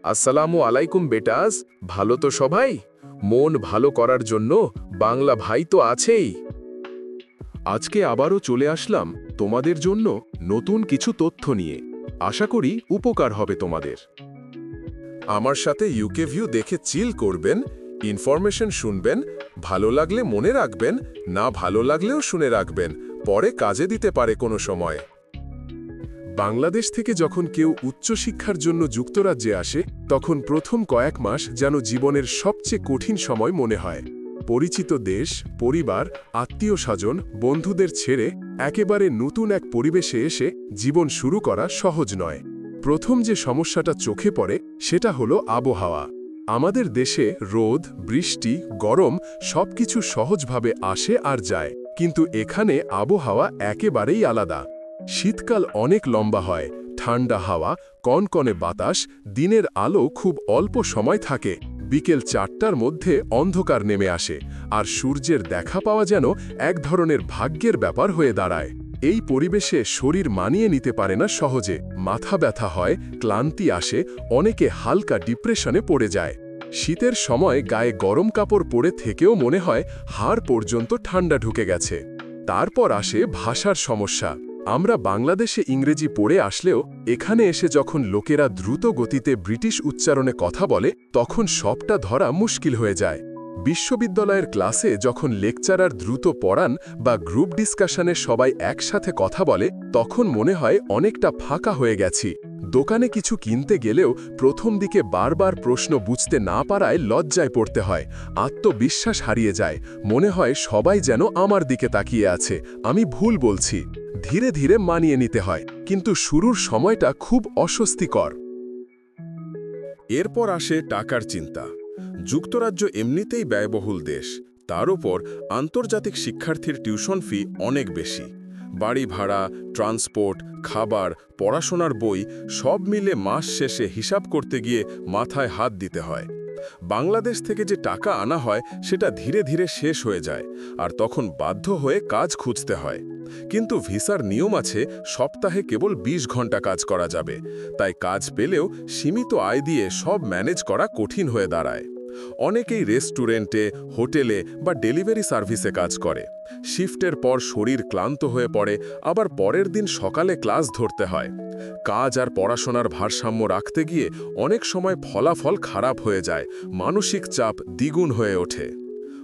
আসসালামু আলাইকুম বেটাস, ভালো তো সবাই? মন ভালো করার জন্য বাংলা ভাই তো আছেই। আজকে আবারও চলে আসলাম তোমাদের জন্য নতুন কিছু তথ্য নিয়ে। আশা করি উপকার হবে তোমাদের। আমার সাথে ইউকে ভিউ দেখে চিল করবেন, ইনফরমেশন শুনবেন, ভালো লাগলে মনে রাখবেন, না ভালো লাগলেও শুনে রাখবেন, পরে কাজে দিতে পারে কোনো সময়। বাংলাদেশ থেকে যখন কেউ উচ্চশিক্ষার জন্য যুক্তরাজ্যে আসে, তখন প্রথম কয়েক মাস যেন জীবনের সবচেয়ে কঠিন সময় মনে হয়। পরিচিত দেশ, পরিবার, আত্মীয়-স্বজন, বন্ধুদের ছেড়ে একেবারে নতুন এক পরিবেশে এসে জীবন শুরু করা সহজ নয়। প্রথম যে সমস্যাটা চোখে পড়ে সেটা হলো আবহাওয়া। আমাদের দেশে রোদ, বৃষ্টি, গরম সবকিছু সহজভাবে আসে আর যায়, কিন্তু এখানে আবহাওয়া একেবারেই আলাদা। শীতকাল অনেক লম্বা হয়, ঠান্ডা হাওয়া, কনকনে বাতাস, দিনের আলো খুব অল্প সময় থাকে। বিকেল 4টার মধ্যে অন্ধকার নেমে আসে, আর সূর্যের দেখা পাওয়া যেন এক ধরনের ভাগ্যের ব্যাপার হয়ে দাঁড়ায়। এই পরিবেশে শরীর মানিয়ে নিতে পারে না সহজে, মাথা ব্যথা হয়, ক্লান্তি আসে, অনেকে হালকা ডিপ্রেশনে পড়ে যায়। শীতের সময় গায়ে গরম কাপড় পরে থেকেও মনে হয় হাড় পর্যন্ত ঠান্ডা ঢুকে গেছে। তারপর আসে ভাষার সমস্যা। আমরা বাংলাদেশে ইংরেজি পড়ে আসলেও এখানে এসে যখন লোকেরা দ্রুত গতিতে ব্রিটিশ উচ্চারণে কথা বলে, তখন সবটা ধরা মুশকিল হয়ে যায়। বিশ্ববিদ্যালয়ের ক্লাসে যখন লেকচারার দ্রুত পড়ান বা গ্রুপ ডিসকাশনে সবাই একসাথে কথা বলে, তখন মনে হয় অনেকটা ফাঁকা হয়ে গেছি। দোকানে কিছু কিনতে গেলেও প্রথম দিকে বারবার প্রশ্ন বুঝতে না পারায় লজ্জায় পড়তে হয়, আত্মবিশ্বাস হারিয়ে যায়, মনে হয় সবাই যেন আমার দিকে তাকিয়ে আছে, আমি ভুল বলছি। ধীরে ধীরে মানিয়ে নিতে হয়, কিন্তু শুরুর সময়টা খুব অস্বস্তিকর। এরপর আসে টাকার চিন্তা। যুক্তরাজ্য এমনিতেই ব্যয়বহুল দেশ, তার ওপর আন্তর্জাতিক শিক্ষার্থীর টিউশন ফি অনেক বেশি। বাড়ি ভাড়া, ট্রান্সপোর্ট, খাবার, পড়াশোনার বই সব মিলে মাস শেষে হিসাব করতে গিয়ে মাথায় হাত দিতে হয়। বাংলাদেশ থেকে যে টাকা আনা হয় সেটা ধীরে ধীরে শেষ হয়ে যায়, আর তখন বাধ্য হয়ে কাজ খুঁজতে হয়। কিন্তু ভিসার নিয়ম আছে, সপ্তাহে কেবল 20 ঘন্টা কাজ করা যাবে, তাই কাজ পেলেও সীমিত আয় দিয়ে সব ম্যানেজ করা কঠিন হয়ে দাঁড়ায়। অনেকেই রেস্টুরেন্টে, হোটেলে বা ডেলিভারি সার্ভিসে কাজ করে। শিফটের পর শরীর ক্লান্ত হয়ে পড়ে, আবার পরের দিন সকালে ক্লাস ধরতে হয়। কাজ আর পড়াশোনার ভারসাম্য রাখতে গিয়ে অনেক সময় ফলাফল খারাপ হয়ে যায়, মানসিক চাপ দ্বিগুণ হয়ে ওঠে।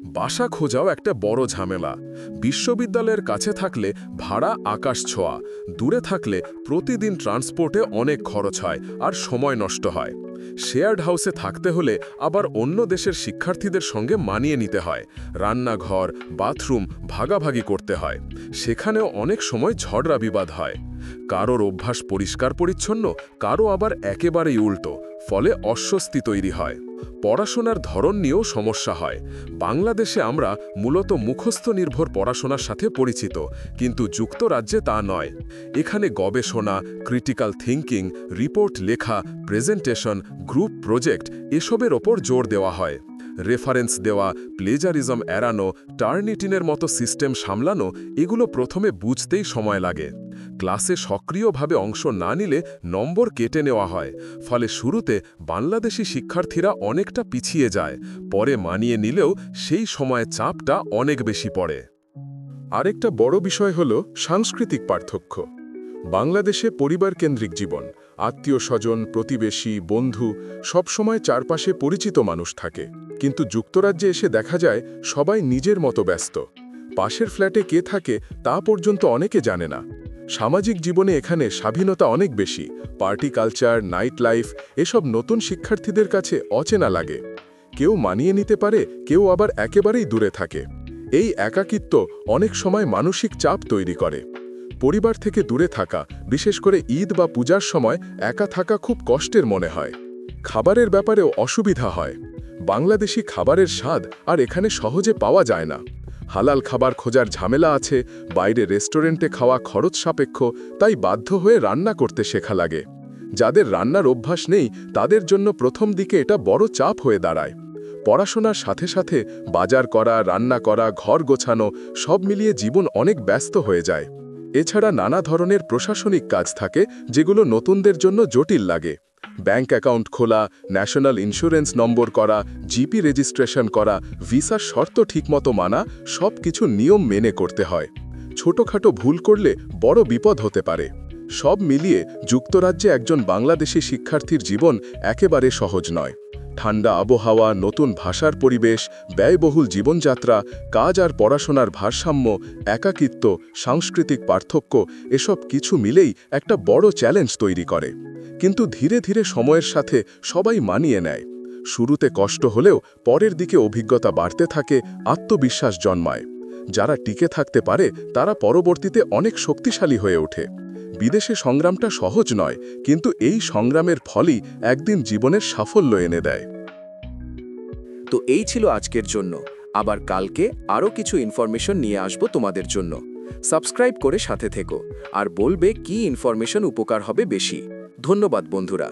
বাসা খোঁজাও একটা বড় ঝামেলা। বিশ্ববিদ্যালয়ের কাছে থাকলে ভাড়া আকাশ ছোঁয়া, দূরে থাকলে প্রতিদিন ট্রান্সপোর্টে অনেক খরচ হয় আর সময় নষ্ট হয়। শেয়ার্ড হাউসে থাকতে হলে আবার অন্য দেশের শিক্ষার্থীদের সঙ্গে মানিয়ে নিতে হয়, রান্নাঘর, বাথরুম ভাগাভাগি করতে হয়। সেখানেও অনেক সময় ঝগড়া বিবাদ হয়। কারোর অভ্যাস পরিষ্কার পরিচ্ছন্ন, কারো আবার একেবারেই উল্টো, ফলে অস্বস্তি তৈরি হয়। পড়াশোনার ধরন নিয়েও সমস্যা হয়। বাংলাদেশে আমরা মূলত মুখস্থ নির্ভর পড়াশোনার সাথে পরিচিত, কিন্তু যুক্তরাজ্যে তা নয়। এখানে গবেষণা, ক্রিটিক্যাল থিঙ্কিং, রিপোর্ট লেখা, প্রেজেন্টেশন, গ্রুপ প্রজেক্ট এসবের ওপর জোর দেওয়া হয়। রেফারেন্স দেওয়া, প্লেজারিজম এড়ানো, টার্নিটিনের মতো সিস্টেম সামলানো, এগুলো প্রথমে বুঝতেই সময় লাগে। ক্লাসে সক্রিয়ভাবে অংশ না নিলে নম্বর কেটে নেওয়া হয়, ফলে শুরুতে বাংলাদেশি শিক্ষার্থীরা অনেকটা পিছিয়ে যায়, পরে মানিয়ে নিলেও সেই সময়ে চাপটা অনেক বেশি পড়ে। আরেকটা বড় বিষয় হল সাংস্কৃতিক পার্থক্য। বাংলাদেশে পরিবারকেন্দ্রিক জীবন, আত্মীয়-স্বজন, প্রতিবেশী, বন্ধু সবসময় চারপাশে পরিচিত মানুষ থাকে, কিন্তু যুক্তরাজ্যে এসে দেখা যায় সবাই নিজের মতো ব্যস্ত। পাশের ফ্ল্যাটে কে থাকে তা পর্যন্ত অনেকে জানে না। সামাজিক জীবনে এখানে স্বাধীনতা অনেক বেশি, পার্টি কালচার, নাইট লাইফ এসব নতুন শিক্ষার্থীদের কাছে অচেনা লাগে। কেউ মানিয়ে নিতে পারে, কেউ আবার একেবারেই দূরে থাকে। এই একাকিত্ব অনেক সময় মানসিক চাপ তৈরি করে। পরিবার থেকে দূরে থাকা, বিশেষ করে ঈদ বা পূজার সময় একা থাকা খুব কষ্টের মনে হয়। খাবারের ব্যাপারেও অসুবিধা হয়। বাংলাদেশি খাবারের স্বাদ আর এখানে সহজে পাওয়া যায় না। হালাল খাবার খোঁজার ঝামেলা আছে, বাইরে রেস্টুরেন্টে খাওয়া খরচ সাপেক্ষ, তাই বাধ্য হয়ে রান্না করতে শেখা লাগে। যাদের রান্নার অভ্যাস নেই তাদের জন্য প্রথম দিকে এটা বড় চাপ হয়ে দাঁড়ায়। পড়াশোনার সাথে সাথে বাজার করা, রান্না করা, ঘর গোছানো সব মিলিয়ে জীবন অনেক ব্যস্ত হয়ে যায়। এছাড়া নানা ধরনের প্রশাসনিক কাজ থাকে যেগুলো নতুনদের জন্য জটিল লাগে। ব্যাংক অ্যাকাউন্ট খোলা, ন্যাশনাল ইন্স্যুরেন্স নম্বর করা, জিপি রেজিস্ট্রেশন করা, ভিসার শর্ত ঠিকমতো মানা, সব কিছু নিয়ম মেনে করতে হয়। ছোটখাটো ভুল করলে বড় বিপদ হতে পারে। সব মিলিয়ে যুক্তরাজ্যে একজন বাংলাদেশি শিক্ষার্থীর জীবন একেবারে সহজ নয়। ঠান্ডা আবহাওয়া, নতুন ভাষার পরিবেশ, ব্যয়বহুল জীবনযাত্রা, কাজ আর পড়াশোনার ভারসাম্য, একাকিত্ব, সাংস্কৃতিক পার্থক্য, এসব কিছু মিলেই একটা বড় চ্যালেঞ্জ তৈরি করে। কিন্তু ধীরে ধীরে সময়ের সাথে সবাই মানিয়ে নেয়। শুরুতে কষ্ট হলেও পরের দিকে অভিজ্ঞতা বাড়তে থাকে, আত্মবিশ্বাস জন্মায়। যারা টিকে থাকতে পারে তারা পরবর্তীতে অনেক শক্তিশালী হয়ে ওঠে। বিদেশে সংগ্রামটা সহজ নয়, কিন্তু এই সংগ্রামের ফলই একদিন জীবনের সাফল্য এনে দেয়। তো এই ছিল আজকের জন্য। আবার কালকে আরও কিছু ইনফরমেশন নিয়ে আসবো তোমাদের জন্য। সাবস্ক্রাইব করে সাথে থেকো আর বলবে কি ইনফরমেশন উপকার হবে বেশি। ধন্যবাদ বন্ধুরা।